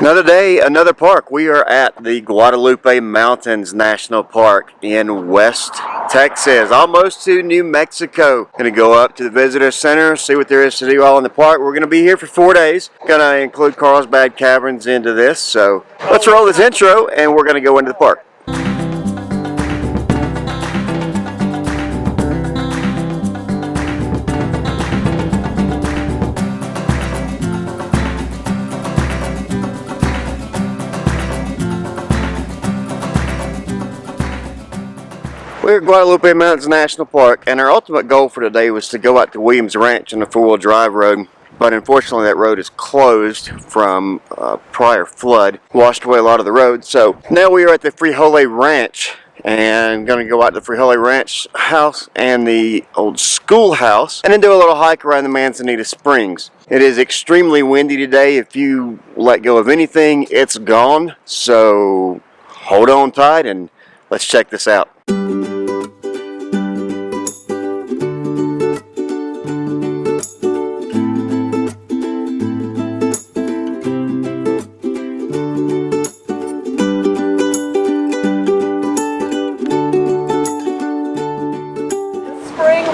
Another day, another park. We are at the Guadalupe Mountains National Park in West Texas, almost to New Mexico. Going to go up to the visitor center, see what there is to do all in the park. We're going to be here for 4 days. Going to include Carlsbad Caverns into this. So let's roll this intro and we're going to go into the park. We're at Guadalupe Mountains National Park, and our ultimate goal for today was to go out to Williams Ranch on the four-wheel drive road, but unfortunately that road is closed from prior flood, washed away a lot of the road. So now we are at the Frijole Ranch, and going to go out to the Frijole Ranch house and the old schoolhouse, and then do a little hike around the Manzanita Springs. It is extremely windy today. If you let go of anything, it's gone. So hold on tight and let's check this out.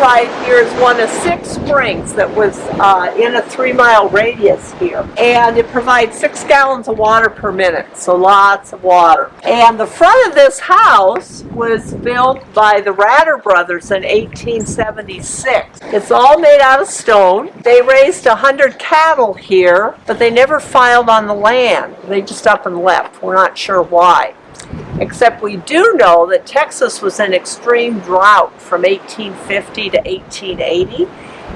Right here is one of 6 springs that was in a 3-mile radius here, and it provides 6 gallons of water per minute, so lots of water. And the front of this house was built by the Ratter brothers in 1876. It's all made out of stone. They raised 100 cattle here, but they never filed on the land. They just up and left. We're not sure why. Except we do know that Texas was in extreme drought from 1850 to 1880.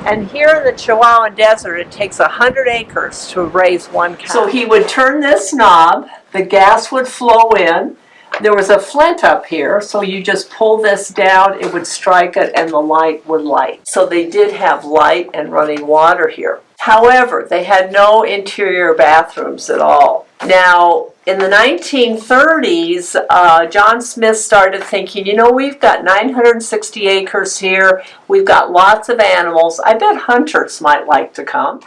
And here in the Chihuahuan Desert, it takes 100 acres to raise 1 cow. So he would turn this knob, the gas would flow in. There was a flint up here, so you just pull this down, it would strike it, and the light would light. So they did have light and running water here. However, they had no interior bathrooms at all. Now, in the 1930s, John Smith started thinking, you know, we've got 960 acres here, we've got lots of animals, I bet hunters might like to come.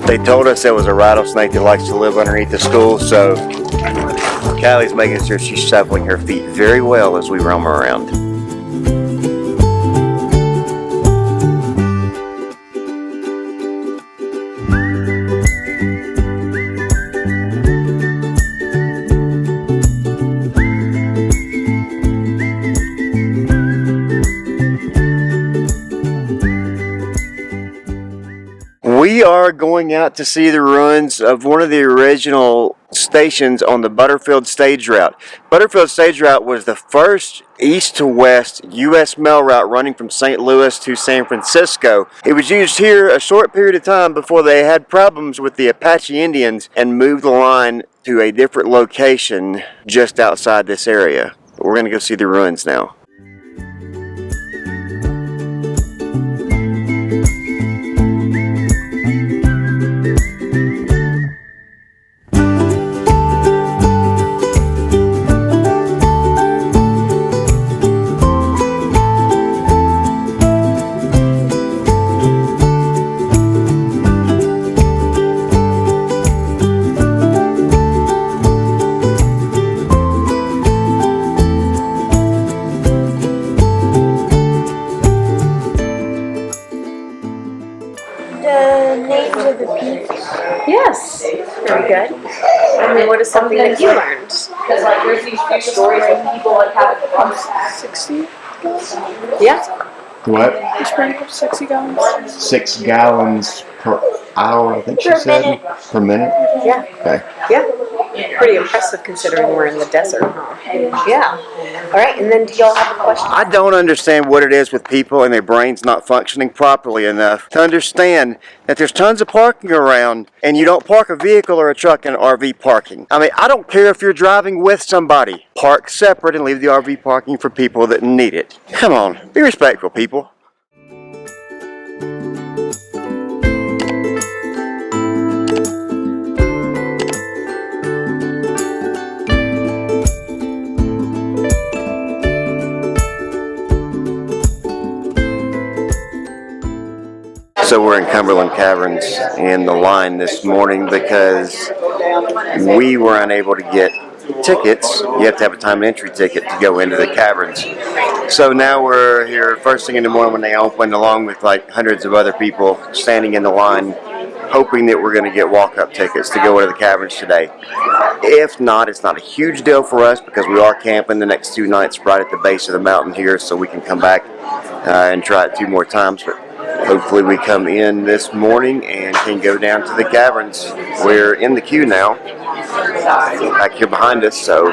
They told us there was a rattlesnake that likes to live underneath the school, so Callie's making sure she's shuffling her feet very well as we roam around. We are going out to see the ruins of one of the original stations on the Butterfield Stage Route. Butterfield Stage Route was the first east to west U.S. mail route running from St. Louis to San Francisco. It was used here a short period of time before they had problems with the Apache Indians and moved the line to a different location just outside this area. But we're going to go see the ruins now. Yes, very good. And then what is something that you learned? Because like there's these few stories of people like have 60 gallons? Yeah. What? You sprinkle 60 gallons? 6 gallons per hour, I think she said. Per minute? Yeah. Okay. Yeah. Pretty impressive considering we're in the desert, huh? Yeah. All right, and then do y'all have a question? I don't understand what it is with people and their brains not functioning properly enough to understand that there's tons of parking around and you don't park a vehicle or a truck in RV parking. I mean, I don't care if you're driving with somebody. Park separate and leave the RV parking for people that need it. Come on, be respectful, people. So we're in Cumberland Caverns in the line this morning because we were unable to get tickets. You have to have a time entry ticket to go into the caverns. So now we're here first thing in the morning when they open, along with like hundreds of other people standing in the line, hoping that we're going to get walk-up tickets to go into the caverns today. If not, it's not a huge deal for us because we are camping the next 2 nights right at the base of the mountain here, so we can come back and try it 2 more times. But hopefully we come in this morning and can go down to the caverns. We're in the queue now, back here behind us, so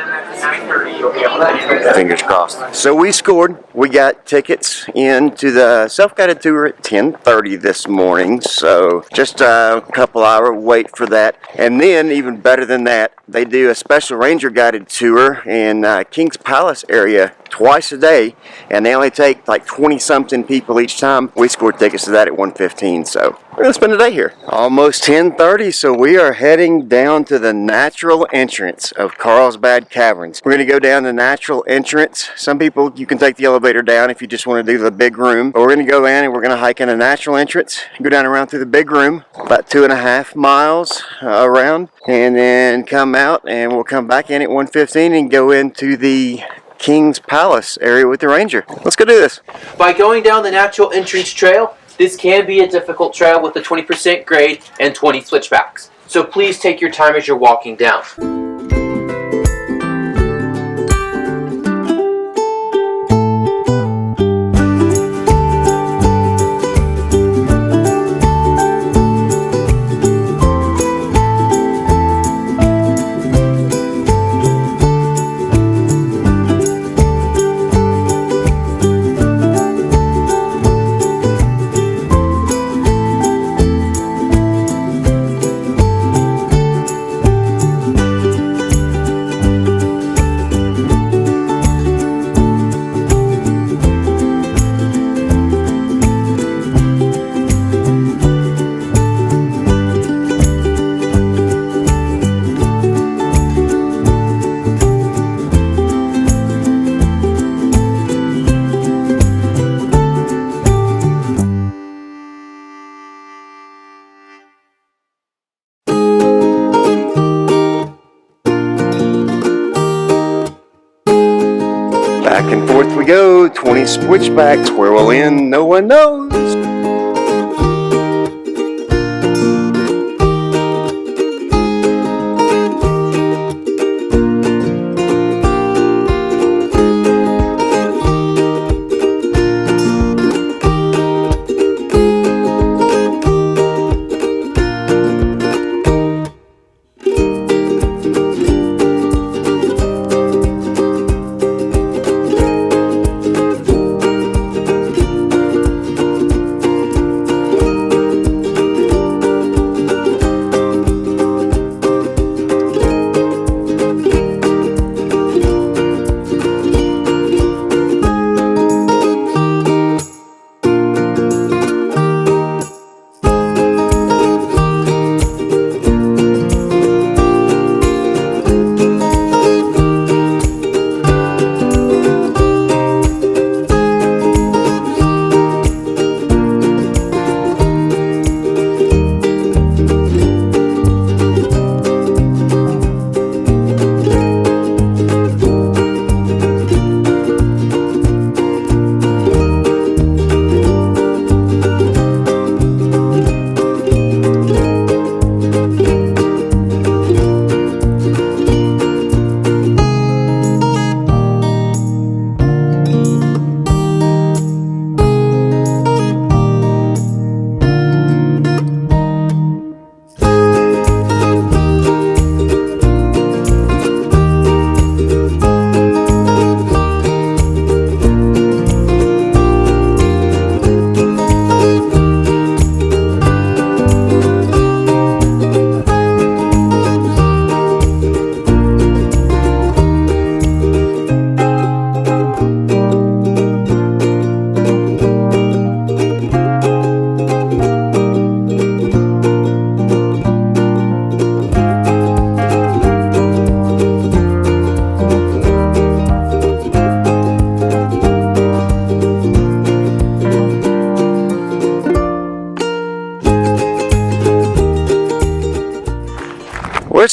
fingers crossed. So we scored. We got tickets into the self-guided tour at 10:30 this morning, so just a couple hour wait for that. And then, even better than that, they do a special ranger guided tour in Kings Palace area twice a day, and they only take like 20-something people each time. We scored tickets to that at 1:15, so we're gonna spend the day here. Almost 10:30, so we are heading down to the natural entrance of Carlsbad Caverns. We're gonna go down the natural entrance. Some people, you can take the elevator down if you just want to do the big room, but we're gonna go in and we're gonna hike in a natural entrance, go down around through the big room, about 2.5 miles around, and then come out, and we'll come back in at 1:15 and go into the King's Palace area with the ranger. Let's go do this. By going down the natural entrance trail, this can be a difficult trail with a 20% grade and 20 switchbacks. So please take your time as you're walking down. Back and forth we go, 20 switchbacks. Where we'll end, no one knows.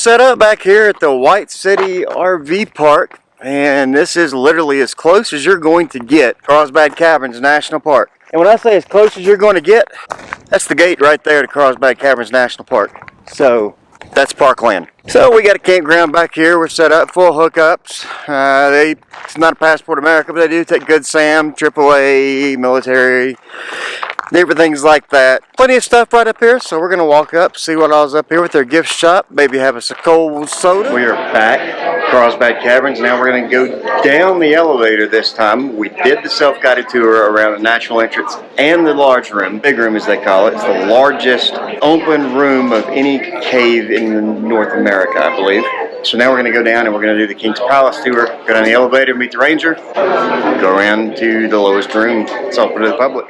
set up back here at the White City RV Park, and this is literally as close as you're going to get Carlsbad Caverns National Park. And when I say as close as you're going to get, that's the gate right there to Carlsbad Caverns National Park. So that's parkland. So we got a campground back here. We're set up, full hookups. It's not a Passport America, but they do take Good Sam, AAA, military, different things like that. Plenty of stuff right up here, so we're gonna walk up, see what all's up here with their gift shop, maybe have us a cold soda. We are back at Carlsbad Caverns. Now we're gonna go down the elevator this time. We did the self-guided tour around the natural entrance and the large room, big room as they call it. It's the largest open room of any cave in North America, I believe. So now we're going to go down and we're going to do the King's Palace tour. Go down the elevator, meet the ranger, go around to the lowest room. It's open to the public.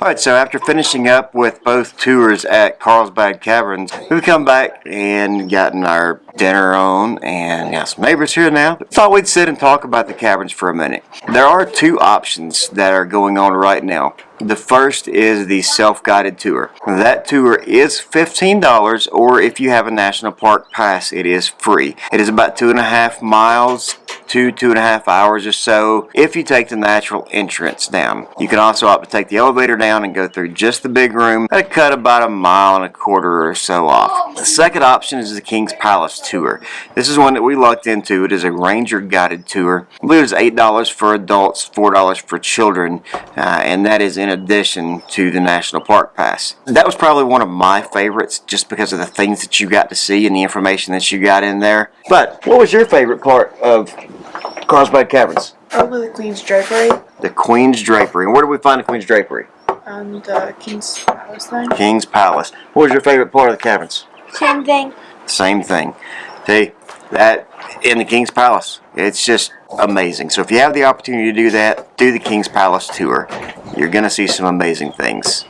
Alright, so after finishing up with both tours at Carlsbad Caverns, we've come back and gotten our dinner on and got some neighbors here now. Thought we'd sit and talk about the caverns for a minute. There are two options that are going on right now. The first is the self-guided tour. That tour is $15, or if you have a national park pass, it is free. It is about 2.5 miles, 2.5 hours or so if you take the natural entrance down. You can also opt to take the elevator down and go through just the big room. That'll cut about 1.25 miles or so off. The second option is the King's Palace tour. This is one that we lucked into. It is a ranger guided tour. I believe it's $8 for adults, $4 for children, and that is in addition to the national park pass. That was probably one of my favorites just because of the things that you got to see and the information that you got in there. But what was your favorite part of Carlsbad Caverns? Probably the Queen's Drapery The Queen's Drapery. And where do we find the Queen's Drapery? and the King's Palace thing. King's Palace. What was your favorite part of the caverns? Same thing. Same thing. See, that in the King's Palace, it's just amazing. So if you have the opportunity to do that, do the King's Palace tour. You're going to see some amazing things.